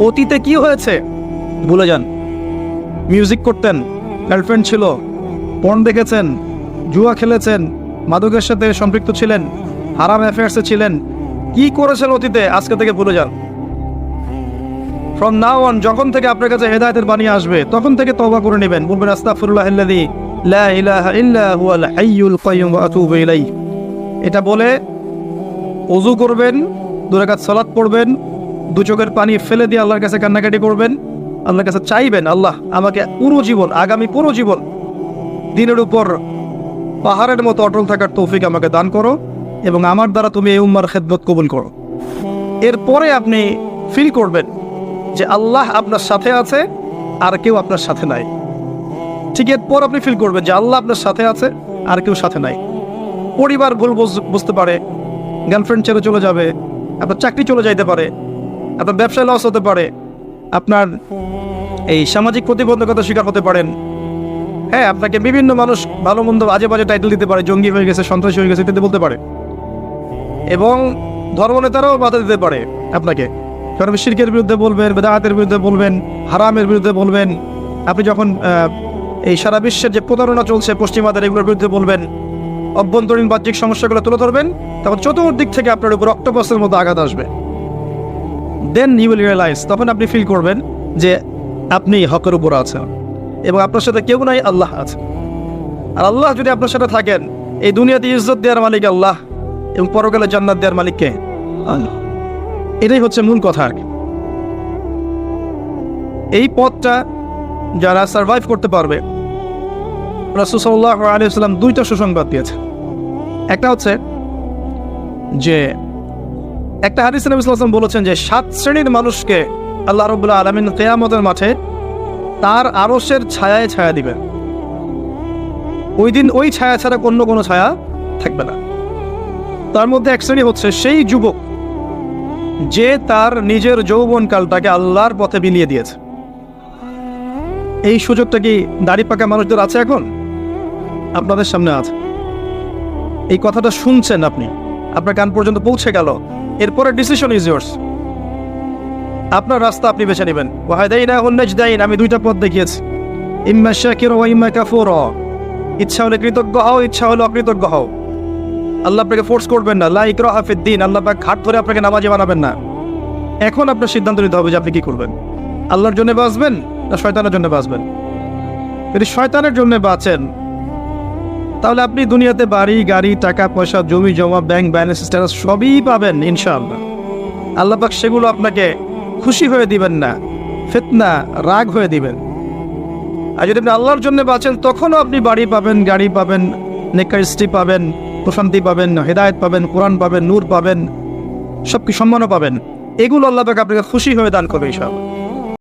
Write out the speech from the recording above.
অতীতে কি হয়েছে ভুলে যান। মিউজিক করতেন, গার্লফ্রেন্ড ছিল, পর্ন দেখেছেন, জুয়া খেলেছেন, মাদকের সাথে সম্পৃক্ত ছিলেন, হারাম অ্যাফেয়ার্সে ছিলেন, কি করেছেন অতীতে আজকে থেকে ভুলে যান। ফ্রম নাও অন যখন থেকে আপনার কাছে হেদায়েতের বাণী আসবে তখন থেকে তওবা করে নেবেন, বলবেন আস্তাগফিরুল্লাহাল্লাযী লা ইলাহা ইল্লা হুয়াল হাইয়ুল কাইয়্যুম ওয়া আতুবু ইলাইহি। এটা বলে ওযু করবেন, 2 রাকাত সালাত পড়বেন, 2 চোখের পানি ফেলে দিয়ে আল্লাহর কাছে কান্নাকাটি করবেন, আল্লাহর কাছে চাইবেন, আল্লাহ আমাকে পুরো জীবন, আগামী পুরো জীবন দিনের উপর পাহাড়ের মতো অটল থাকার তৌফিক আমাকে দান করো এবং আমার দ্বারা তুমি এই উম্মার খেদমত কবুল করো। এরপরে আপনি ফিল করবেন যে আল্লাহ আপনার সাথে আছে আর কেউ আপনার সাথে নাই। ঠিক এরপর আপনি ফিল করবেন যে আল্লাহ আপনার সাথে আছে আর কেউ সাথে নাই। পরিবার ভুল বুঝতে পারে, গার্লফ্রেন্ড ছেড়ে চলে যাবে, আপনার চাকরি চলে যাইতে পারে, আপনার ব্যবসায় লস হতে পারে, আপনার এই সামাজিক প্রতিবন্ধকতার শিকার হতে পারেন। হ্যাঁ, আপনাকে বিভিন্ন মানুষ ভালো মন্দ আজে বাজে টাইটেল দিতে পারে, জঙ্গি হয়ে গেছে, সন্ত্রাসী হয়ে গেছে ইত্যাদি বলতে পারে, এবং ধর্মনেতারাও বাধা দিতে পারে আপনাকে। কারণ শিরকের বিরুদ্ধে বলবেন, বেদাতের বিরুদ্ধে বলবেন, হারামের বিরুদ্ধে বলবেন। আপনি যখন এই সারা বিশ্বের যে প্রতারণা চলছে পশ্চিমাদের, এগুলোর বিরুদ্ধে বলবেন, অভ্যন্তরীণ বাহ্যিক সমস্যাগুলো তুলে ধরবেন, তখন চতুর্দিক থেকে আপনার উপর অক্টোপাসের মতো আঘাত আসবে। দেন ইউ উইল রিয়েলাইজ, তখন আপনি ফিল করবেন যে আপনি হকের উপর আছেন এবং আপনার সাথে কেউ নাই, আল্লাহ আছে। আর আল্লাহ যদি আপনার সাথে থাকেন, এই দুনিয়াতে ইজ্জত দেওয়ার মালিক আল্লাহ এবং পরকালে জান্নাত দেওয়ার মালিক কে? আল্লাহ। এটাই হচ্ছে মূল কথা আর কি। এই পথটা যারা সারভাইভ করতে পারবে, রাসূল সাল্লাল্লাহু আলাইহি ওয়াসাল্লাম 2টা সুসংবাদ দিয়েছে। একটা হচ্ছে যে একটা হাদিসে নবী সাল্লাল্লাহু আলাইহি ওয়াসাল্লাম বলেছেন যে 7 শ্রেণীর মানুষকে আল্লাহ রাব্বুল আলামিন কিয়ামতের মাঠে তার আরশের ছায়ায় ছায়া দিবেন। ওই দিন ওই ছায়া ছাড়া অন্য কোনো ছায়া থাকবে না। তার মধ্যে এক শ্রেণী হচ্ছে সেই যুবক যে তার নিজের যৌবনকালটাকে আল্লাহর পথে বিলিয়ে দিয়েছে। এই সুযোগটা কি দাড়ি পাকা মানুষদের আছে? এখন আপনাদের সামনে আছে। এই কথাটা শুনছেন আপনি, আপনার কান পর্যন্ত পৌঁছে গেল। এরপরে ডিসিশন ইজ ইয়ার্স। আপনার রাস্তা আপনি বেছে নেবেন। ওয়াহাদাইনাহুন নাজদাইন, আমি 2টা পথ দেখিয়েছি, ইম্মা শাকিরা ওয়া ইম্মা কাফুরা। ইচ্ছা হলে কৃতজ্ঞ হও, ইচ্ছা হলে অকৃতজ্ঞ হও। আল্লাহ আপনাকে ফোর্স করবেন না, লা ইকরাহা ফিদ্দিন। আল্লাহ পাক হাত ধরে আপনাকে নামাজি বানাবেন না। এখন আপনার সিদ্ধান্ত নিতে হবে যে আপনি কি করবেন। আল্লাহর জন্য বাঁচবেন না শয়তানের জন্য বাঁচবেন? যদি শয়তানের জন্য বাঁচেন তাহলে আপনি দুনিয়াতে বাড়ি গাড়ি, টাকা পয়সা, জমি জমা, ব্যাংক ব্যালেন্স, স্ট্যাটাস সবই পাবেন ইনশাআল্লাহ। আল্লাহ পাক সেগুলো আপনাকে খুশি হয়ে দিবেন না, ফিতনা, রাগ হয়ে দিবেন। আর যদি আপনি আল্লাহর জন্য বাঁচেন তখনও আপনি বাড়ি পাবেন, গাড়ি পাবেন, নেককার স্ত্রী পাবেন, প্রশান্তি পাবেন, হেদায়েত পাবেন, কোরআন পাবেন, নূর পাবেন, সব কি সম্মানও পাবেন। এগুলো আল্লাহ পাক আপনাকে খুশি হয়ে দান করবে ইনশাআল্লাহ।